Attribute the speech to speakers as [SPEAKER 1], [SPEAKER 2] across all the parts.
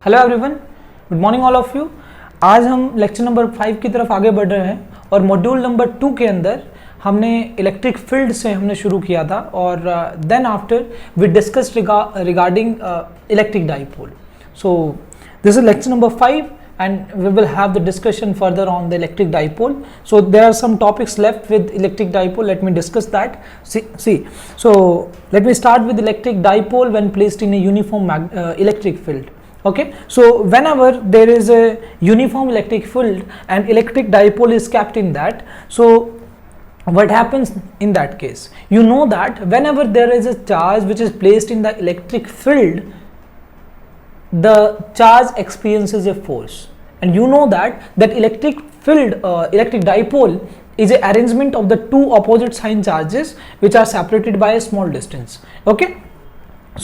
[SPEAKER 1] Hello everyone, good morning all of you. आज हम lecture number 5 की तरफ आगे बढ़ रहे हैं और मॉड्यूल नंबर 2 के अंदर हमने इलेक्ट्रिक फील्ड से हमने शुरू किया था और then after we discussed regarding electric dipole. So this is lecture number 5 and we will have the discussion further on the electric dipole. So there are some topics left with electric dipole. Let me discuss that. See. So let me start with electric dipole when placed in a uniform electric field. Okay, so whenever there is a uniform electric field and electric dipole is kept in that, so what happens in that case? You know that whenever there is a charge which is placed in the electric field, the charge experiences a force, and you know that electric field, electric dipole is an arrangement of the two opposite sign charges which are separated by a small distance. Okay,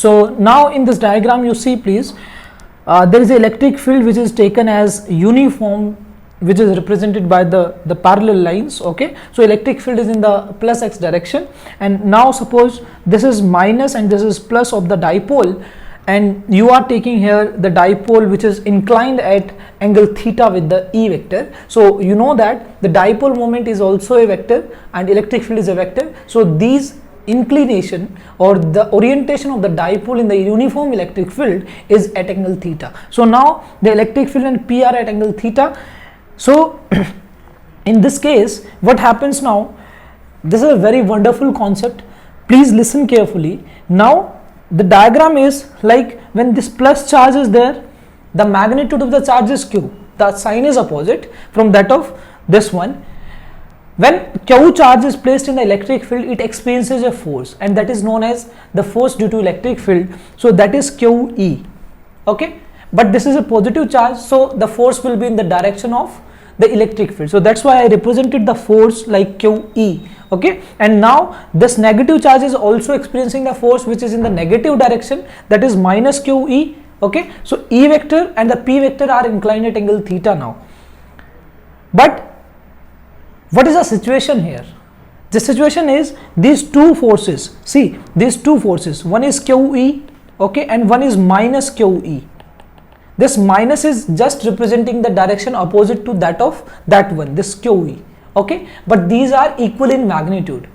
[SPEAKER 1] so now in this diagram you see, please, there is an electric field which is taken as uniform, which is represented by the parallel lines. Okay, so electric field is in the plus x direction, and now suppose this is minus and this is plus of the dipole, and you are taking here the dipole which is inclined at angle theta with the E vector. So you know that the dipole moment is also a vector and electric field is a vector. So these inclination or the orientation of the dipole in the uniform electric field is at angle theta. So now the electric field and P are at angle theta. So in this case what happens now, this is a very wonderful concept, please listen carefully. Now the diagram is like when this plus charge is there, the magnitude of the charge is q, the sign is opposite from that of this one. When q charge is placed in the electric field, it experiences a force, and that is known as the force due to electric field. So that is QE. Okay, but this is a positive charge, so the force will be in the direction of the electric field. So that's why I represented the force like QE. Okay, and now this negative charge is also experiencing the force which is in the negative direction, that is minus QE. Okay, so E vector and the P vector are inclined at angle theta now. But what is the situation here? The situation is these two forces, see these two forces, one is QE, okay, and one is minus QE. This minus is just representing the direction opposite to that of that one, this QE. Okay, but these are equal in magnitude.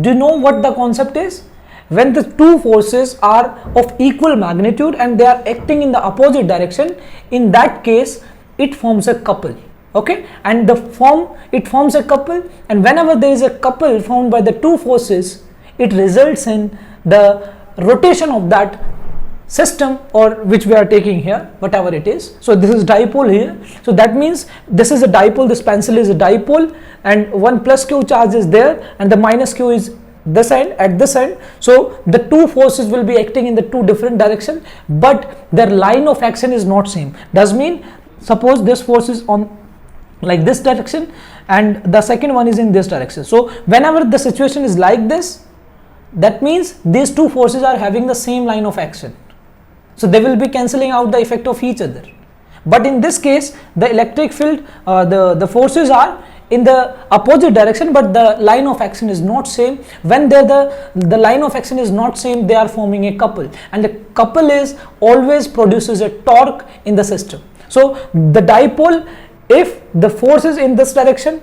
[SPEAKER 1] Do you know what the concept is? When the two forces are of equal magnitude and they are acting in the opposite direction, in that case it forms a couple. Okay, and it forms a couple, and whenever there is a couple formed by the two forces, it results in the rotation of that system, or which we are taking here, whatever it is. So this is dipole here, so that means this is a dipole, this pencil is a dipole, and one plus q charge is there and the minus q is this end, at this end. So the two forces will be acting in the two different directions, but their line of action is not same. Does mean suppose this force is on like this direction and the second one is in this direction. So whenever the situation is like this, that means these two forces are having the same line of action, so they will be cancelling out the effect of each other. But in this case the electric field, the forces are in the opposite direction, but the line of action is not same. When the line of action is not same, they are forming a couple, and the couple is always produces a torque in the system. So the dipole, if the force is in this direction,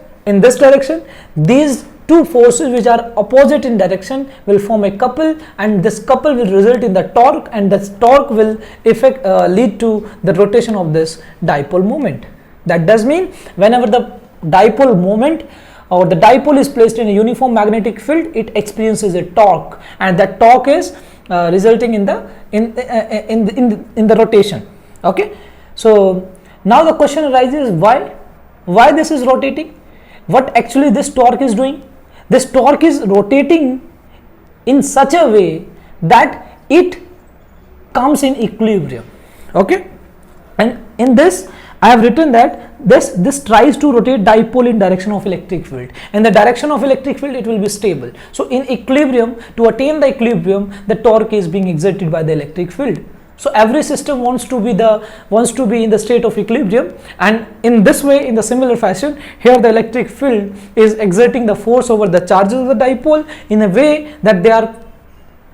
[SPEAKER 1] these two forces which are opposite in direction will form a couple, and this couple will result in the torque, and this torque will lead to the rotation of this dipole moment. That does mean whenever the dipole moment or the dipole is placed in a uniform magnetic field, it experiences a torque, and that torque is resulting in the rotation. Okay, so now the question arises, why this is rotating? What actually this torque is doing? This torque is rotating in such a way that it comes in equilibrium. Okay, and in this I have written that this tries to rotate dipole in direction of electric field. In the direction of electric field it will be stable. So in equilibrium, to attain the equilibrium, the torque is being exerted by the electric field. So every system wants to be in the state of equilibrium, and in this way, in the similar fashion, here the electric field is exerting the force over the charges of the dipole in a way that they are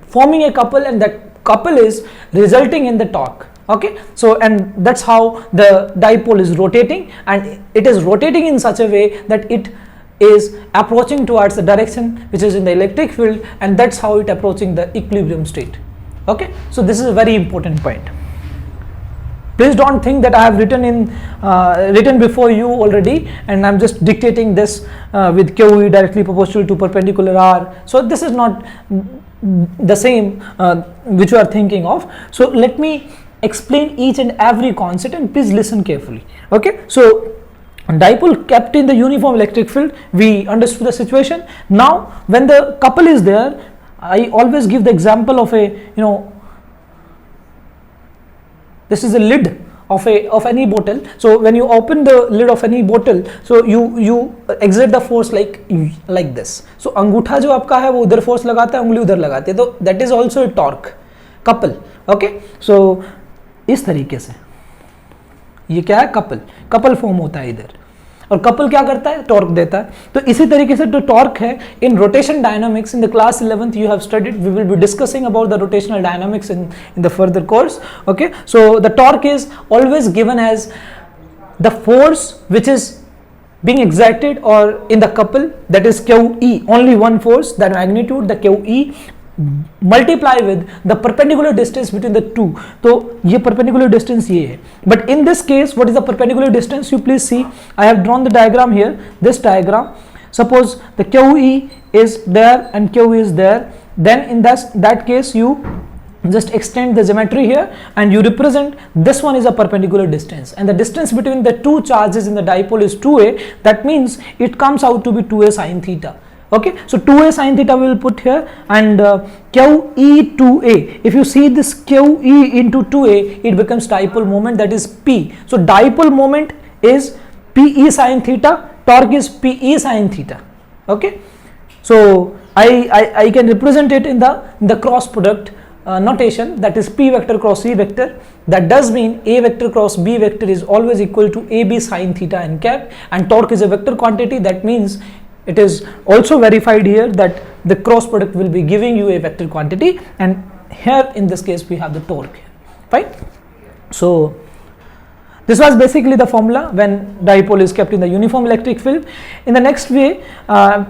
[SPEAKER 1] forming a couple, and that couple is resulting in the torque. Okay, so and that's how the dipole is rotating, and it is rotating in such a way that it is approaching towards the direction which is in the electric field, and that's how it approaching the equilibrium state. Okay, so this is a very important point. Please don't think that I have written before you already and I'm just dictating this with QE directly proportional to perpendicular R. So this is not the same which you are thinking of. So let me explain each and every concept, and please listen carefully. Okay, so dipole kept in the uniform electric field, we understood the situation. Now when the couple is there, I always give the example of a, this is a lid of any bottle. So when you open the lid of any bottle, so you exert the force like this. So अंगूठा जो आपका है वो उधर force लगाता है, उंगली उधर लगाती है, तो that is also a torque couple. Okay, so इस तरीके से ये क्या है, कपल फॉर्म होता है इधर, और कपल क्या करता है, टॉर्क देता है. तो इसी तरीके से जो टॉर्क है इन rotation dynamics, in the class 11th you have studied, we will be discussing about the rotational dynamics in the further course. Okay, so the torque is always given as the force which is being exerted or in the couple, that is QE, only one force, that magnitude, the QE, multiply with the perpendicular distance between the two. तो ये perpendicular distance ये है. But in this case, what is the perpendicular distance? You please see, I have drawn the diagram here, this diagram. Suppose the QE is there and QE is there, then in that case you just extend the geometry here and you represent this one is a perpendicular distance, and the distance between the two charges in the dipole is 2a. That means it comes out to be 2a sin theta. Okay, so 2a sin theta we will put here, and QE 2a, if you see this QE into 2a, it becomes dipole moment, that is P. So dipole moment is PE sin theta, torque is PE sin theta. Okay, so I can represent it in the cross product notation, that is P vector cross E vector. That does mean A vector cross B vector is always equal to AB sin theta n cap, and torque is a vector quantity. That means it is also verified here that the cross product will be giving you a vector quantity, and here in this case we have the torque, right? So this was basically the formula when dipole is kept in the uniform electric field. In the next way,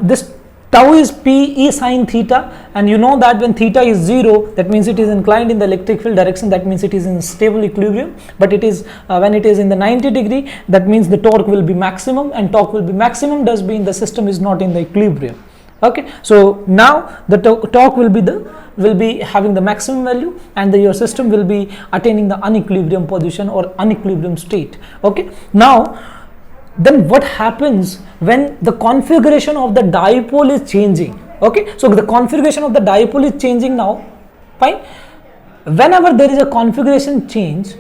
[SPEAKER 1] this tau is PE sin theta, and you know that when theta is 0, that means it is inclined in the electric field direction, that means it is in stable equilibrium. But it is when it is in the 90 degree, that means the torque will be maximum, and torque will be maximum does mean the system is not in the equilibrium. Okay, so now the torque will be having the maximum value, and your system will be attaining the unequilibrium position or unequilibrium state. Okay, now then what happens when the configuration of the dipole is changing? Okay, so the configuration of the dipole is changing now. Fine, whenever there is a configuration change,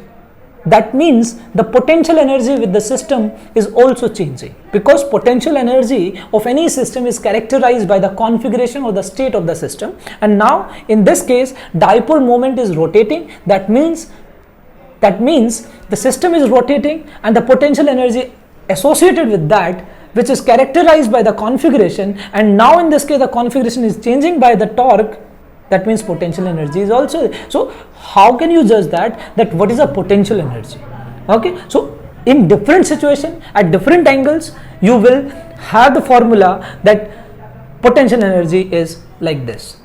[SPEAKER 1] that means the potential energy with the system is also changing, because potential energy of any system is characterized by the configuration or the state of the system. And now in this case dipole moment is rotating, that means the system is rotating, and the potential energy associated with that, which is characterized by the configuration, and now in this case the configuration is changing by the torque, that means potential energy is also. So how can you judge that what is a potential energy? Okay, so in different situation at different angles you will have the formula that potential energy is like this.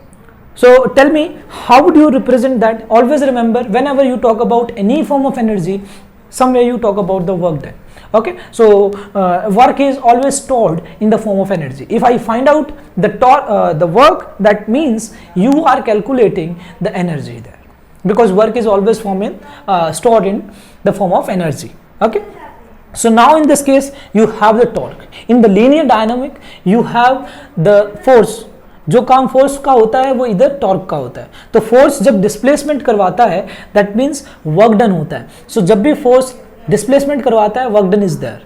[SPEAKER 1] So tell me, how would you represent that? Always remember, whenever you talk about any form of energy, somewhere you talk about the work done. Okay, so work is always stored in the form of energy. If I find out the work, that means you are calculating the energy there, because work is always stored in the form of energy. Okay, so now in this case you have the torque. In the linear dynamic you have the force. जो काम force का होता है वो इधर torque का होता है. तो फोर्स जब डिस्प्लेसमेंट करवाता है, दैट मीन्स वर्क डन होता है. सो जब भी फोर्स displacement करवाता है, work done is there,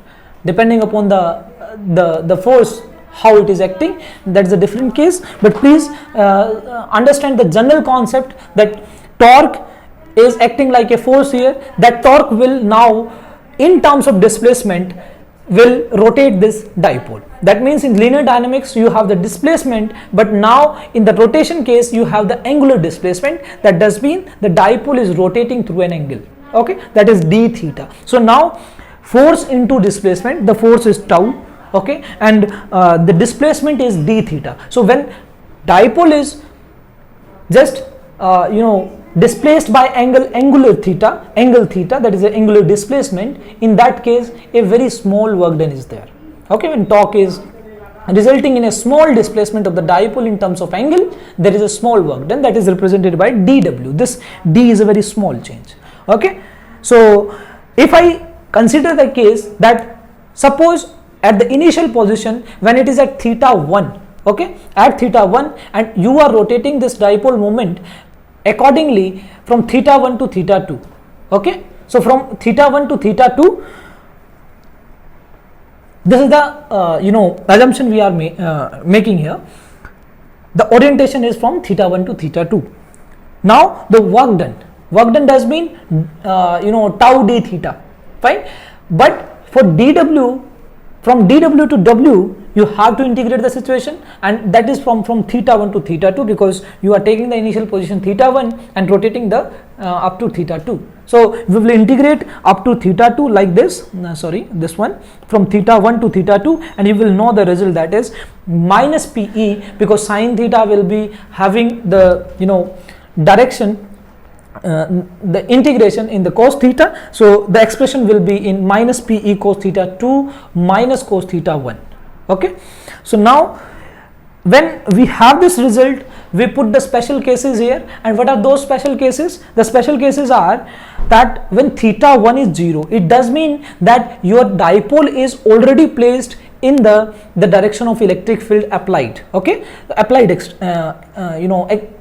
[SPEAKER 1] depending upon the force how it is acting, that's a different case. But please understand the general concept that torque is acting like a force here. That torque will now in terms of displacement will rotate this dipole. That means in linear dynamics you have the displacement, but now in the rotation case you have the angular displacement. That does mean the dipole is rotating through an angle. okay, that is d theta. So now force into displacement, the force is tau, okay, and the displacement is d theta. So when dipole is just displaced by angle theta, that is the angular displacement, in that case a very small work done is there, okay. When torque is resulting in a small displacement of the dipole in terms of angle, there is a small work done, that is represented by dw. This d is a very small change, okay. So if I consider the case that suppose at the initial position when it is at theta 1, okay, at theta 1, and you are rotating this dipole moment accordingly from theta 1 to theta 2, okay. So from theta 1 to theta 2, this is the assumption we are making here. The orientation is from theta 1 to theta 2. Now the work done does mean tau d theta, fine. But for dw, from dw to w, you have to integrate the situation, and that is from theta 1 to theta 2, because you are taking the initial position theta 1 and rotating the up to theta 2. So we will integrate up to theta 2 like this, this one, from theta 1 to theta 2, and you will know the result, that is minus pe, because sine theta will be having the direction, the integration in the cos theta. So the expression will be in minus pe cos theta 2 minus cos theta 1, okay. So now when we have this result, we put the special cases here, and what are those special cases? The special cases are that when theta 1 is 0, it does mean that your dipole is already placed in the direction of electric field applied, okay, applied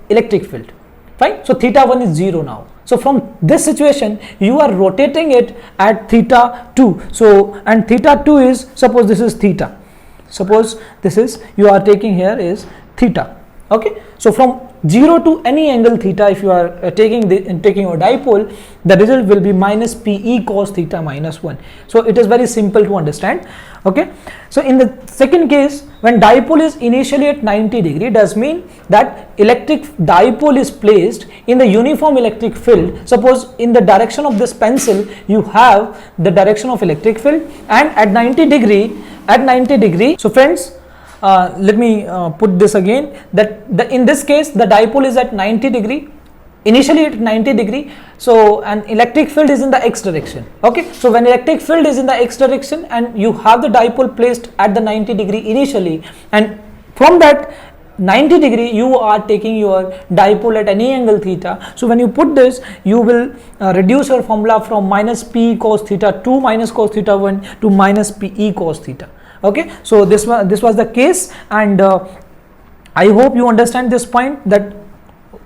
[SPEAKER 1] electric field, fine. So theta 1 is 0 now. So from this situation you are rotating it at theta 2. So, and theta 2 is, suppose this is theta, suppose this is, you are taking here is theta, okay. So from 0 to any angle theta, if you are taking your dipole, the result will be minus pe cos theta minus 1. So it is very simple to understand, okay. So in the second case, when dipole is initially at 90 degree, does mean that electric dipole is placed in the uniform electric field. Suppose in the direction of this pencil you have the direction of electric field, and at 90 degree, so friends, let me put this again, that in this case the dipole is at 90 degree, initially at 90 degree, so an electric field is in the x direction, okay. So when electric field is in the x direction and you have the dipole placed at the 90 degree initially, and from that 90 degree you are taking your dipole at any angle theta. So when you put this, you will reduce your formula from minus p cos theta 2 minus cos theta 1 to minus pe cos theta, okay. So this was the case, and I hope you understand this point, that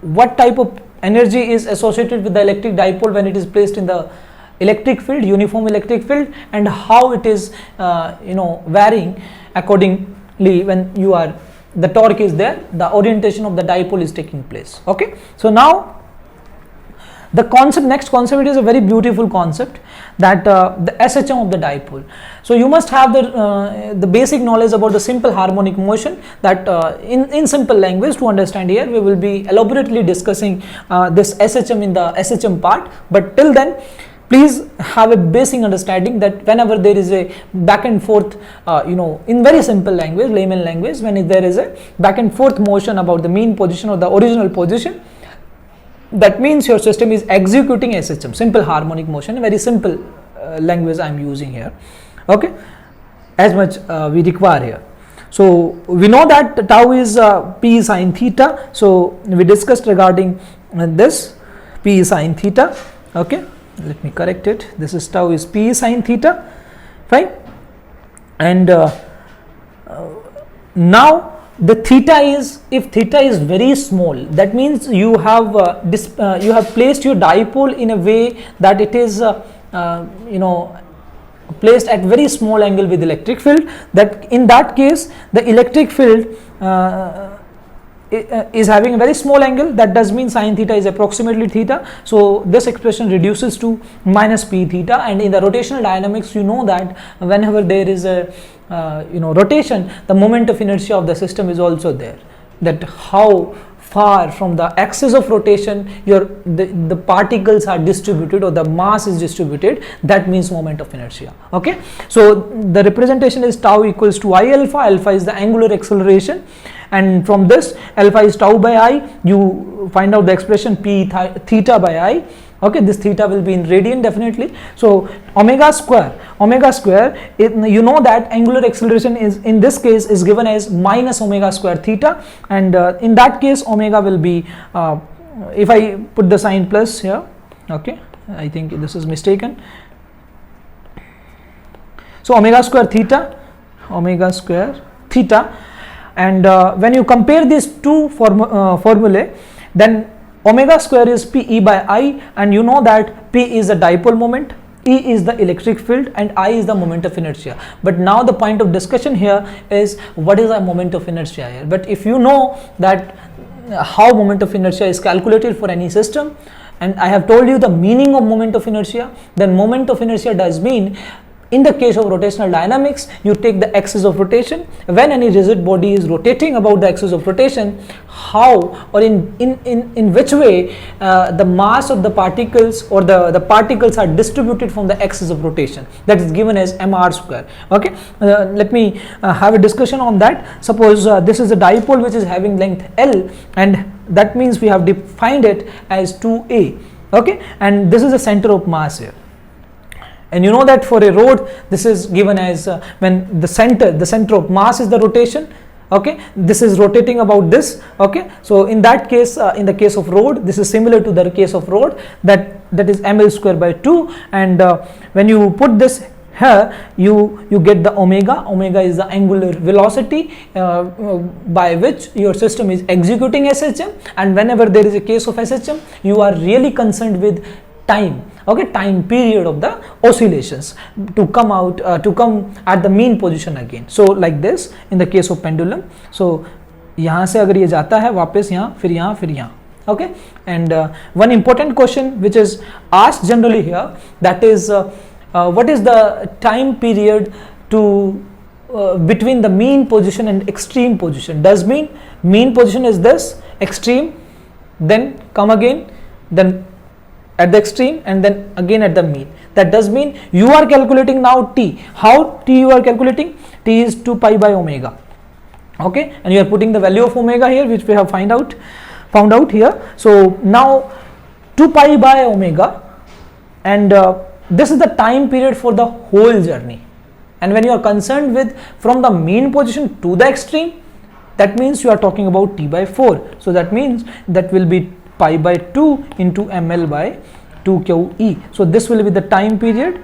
[SPEAKER 1] what type of energy is associated with the electric dipole when it is placed in the electric field, uniform electric field, and how it is varying accordingly when the torque is there, the orientation of the dipole is taking place, okay. So now the next concept, it is a very beautiful concept, that the SHM of the dipole. So you must have the basic knowledge about the simple harmonic motion, that in simple language to understand here, we will be elaborately discussing this SHM in the SHM part, but till then please have a basic understanding that whenever there is a back and forth, in very simple language, layman language, when there is a back and forth motion about the mean position or the original position, that means your system is executing SHM, simple harmonic motion, very simple language I am using here, okay, as much we require here. So we know that tau is p sine theta, so we discussed regarding this p sine theta, okay. Let me correct it, this is tau is p sine theta, fine. And now the theta is, if theta is very small, that means you have placed your dipole in a way that it is placed at very small angle with electric field, that in that case the electric field is having a very small angle, that does mean sine theta is approximately theta. So this expression reduces to minus p theta, and in the rotational dynamics you know that whenever there is a rotation, the moment of inertia of the system is also there, that how far from the axis of rotation the particles are distributed or the mass is distributed, that means moment of inertia. Okay, so the representation is tau equals to I alpha. Alpha is the angular acceleration, and from this alpha is tau by I. You find out the expression p theta by I. Okay, this theta will be in radian definitely. So omega square, you know that angular acceleration is in this case is given as minus omega square theta, and in that case omega will be, if I put the sign plus here, okay, I think this is mistaken. So omega square theta, and when you compare these two formulae, then omega square is Pe by I, and you know that P is the dipole moment, E is the electric field, and I is the moment of inertia. But now the point of discussion here is what is the moment of inertia here. But if you know that how moment of inertia is calculated for any system, and I have told you the meaning of moment of inertia, then moment of inertia does mean, in the case of rotational dynamics, you take the axis of rotation. When any rigid body is rotating about the axis of rotation, how or in which way the mass of the particles or the particles are distributed from the axis of rotation, that is given as mr square. Okay, let me have a discussion on that. Suppose this is a dipole which is having length L, and that means we have defined it as 2a. Okay, and this is the center of mass here. And you know that for a rod, this is given as when the center of mass is the rotation. Okay, this is rotating about this. Okay, so in that case, in the case of rod, this is similar to the case of rod, that is ml square by 2. And when you put this here, you get the omega. Omega is the angular velocity by which your system is executing SHM. And whenever there is a case of SHM, you are really concerned with time. Okay, time period of the oscillations to come at the mean position again. So like this in the case of pendulum. So यहाँ से अगर ये जाता है वापस यहाँ, फिर यहाँ. Okay, and one important question which is asked generally here, that is what is the time period to between the mean position and extreme position. Does mean position is this, extreme, then come again, then at the extreme, and then again at the mean. That does mean you are calculating now t. How t you are calculating? T is 2 pi by omega. Okay, and you are putting the value of omega here, which we have found out here. So now 2 pi by omega, and this is the time period for the whole journey. And when you are concerned with from the mean position to the extreme, that means you are talking about t by 4. So that means that will be pi by 2 into ml by 2qe. So this will be the time period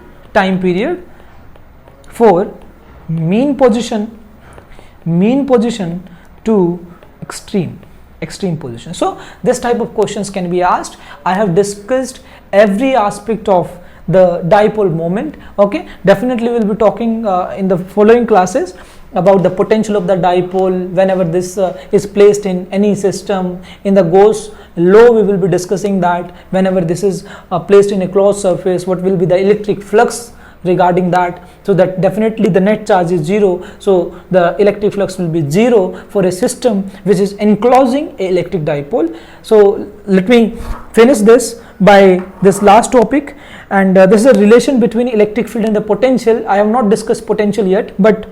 [SPEAKER 1] for mean position to extreme position. So this type of questions can be asked. I have discussed every aspect of the dipole moment. Okay, definitely we'll be talking in the following classes about the potential of the dipole whenever this is placed in any system. In the Gauss law we will be discussing that whenever this is placed in a closed surface, what will be the electric flux regarding that. So that definitely the net charge is 0, so the electric flux will be 0 for a system which is enclosing a electric dipole. So let me finish this by this last topic, and this is a relation between electric field and the potential. I have not discussed potential yet, but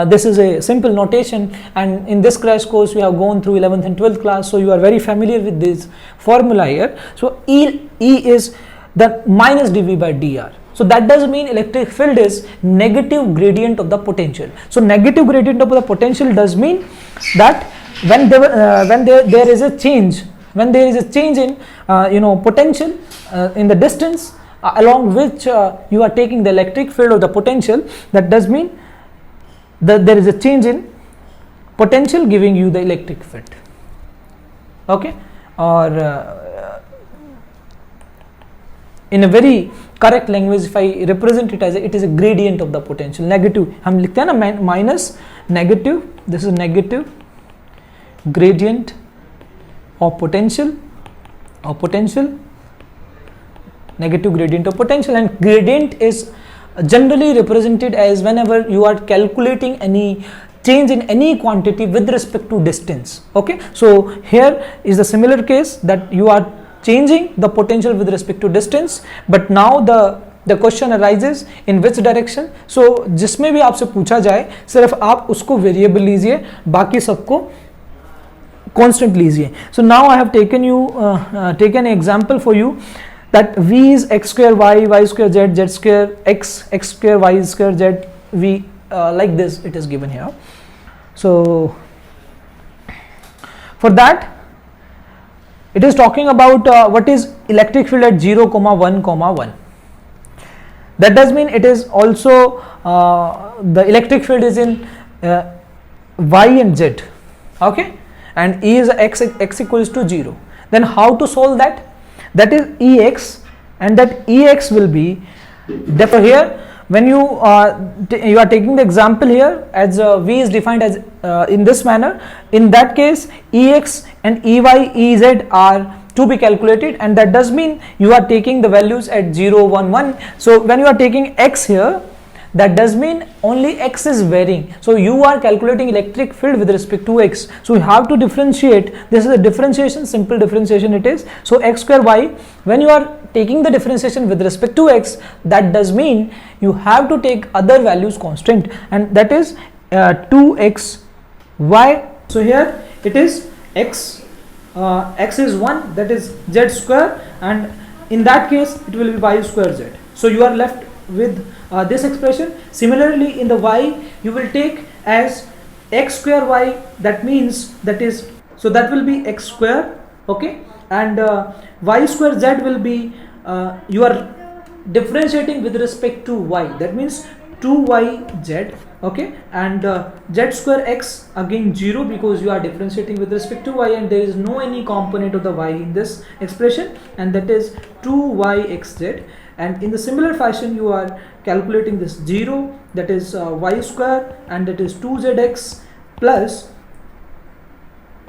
[SPEAKER 1] this is a simple notation, and in this crash course we have gone through 11th and 12th class, so you are very familiar with this formula here. So E is the minus dV by dr. So that does mean electric field is negative gradient of the potential. So negative gradient of the potential does mean that when there is a change in potential in the distance along which you are taking the electric field or the potential, that does mean that there is a change in potential giving you the electric field. Okay, or in a very correct language, if I represent it as it is a gradient of the potential. Negative हम लिखते हैं ना, minus negative, this is negative gradient of potential, negative gradient of potential. And gradient is generally represented as whenever you are calculating any change in any quantity with respect to distance. Okay, so here is the similar case that you are changing the potential with respect to distance, but now the question arises in which direction. So जिसमें भी आपसे पूछा जाए सिर्फ आप उसको variable लीजिए, बाकी सबको constant लीजिए. So now I have taken an example for you that v is x square y square z square x square y square z v, like this it is given here. So for that it is talking about what is electric field at 0, 1, 1. That does mean it is also the electric field is in y and z, okay, and E is x equals to 0. Then how to solve that? That is Ex, and that Ex will be, therefore here when you you are taking the example here as V is defined as in this manner, in that case Ex and Ey, Ez are to be calculated, and that does mean you are taking the values at 0, 1, 1. So when you are taking x here, that does mean only x is varying, so you are calculating electric field with respect to x. So you have to differentiate. This is a differentiation, simple differentiation it is. So x square y, when you are taking the differentiation with respect to x, that does mean you have to take other values constant, and that is 2x y. So here it is x is 1, that is z square, and in that case it will be y square z. So you are left with this expression. Similarly in the y you will take as x square y, that means that is, so that will be x square, okay, and y square z will be you are differentiating with respect to y, that means 2yz, okay, and z square x again 0 because you are differentiating with respect to y and there is no any component of the y in this expression, and that is 2yxz. And in the similar fashion you are calculating this 0, that is y square, and that is 2zx plus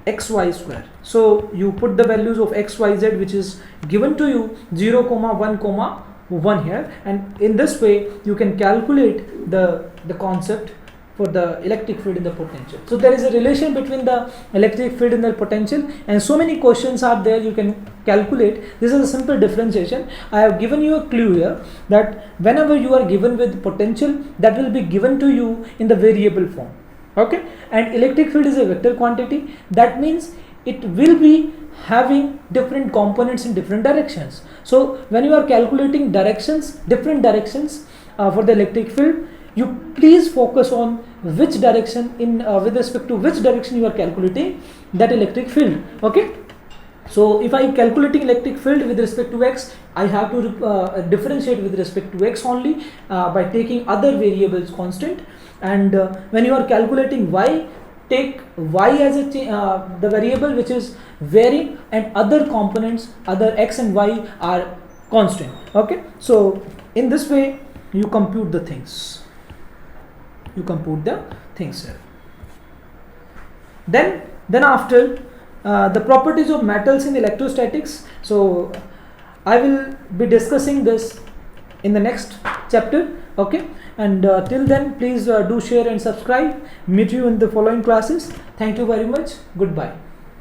[SPEAKER 1] xy square. So you put the values of xyz which is given to you 0, 1, 1 here, and in this way you can calculate the concept for the electric field in the potential. So there is a relation between the electric field and the potential, and so many questions are there you can calculate. This is a simple differentiation. I have given you a clue here that whenever you are given with potential, that will be given to you in the variable form, okay, and electric field is a vector quantity, that means it will be having different components in different directions. So when you are calculating directions, different directions for the electric field, you please focus on which direction in with respect to which direction you are calculating that electric field, okay. So if I am calculating electric field with respect to x, I have to differentiate with respect to x only by taking other variables constant, and when you are calculating y, take y as a the variable which is varying, and other components, other x and y are constant, okay. So in this way you compute the things. Here. Then after the properties of metals in electrostatics. So I will be discussing this in the next chapter, okay, and till then please do share and subscribe. Meet you in the following classes. Thank you very much. Goodbye.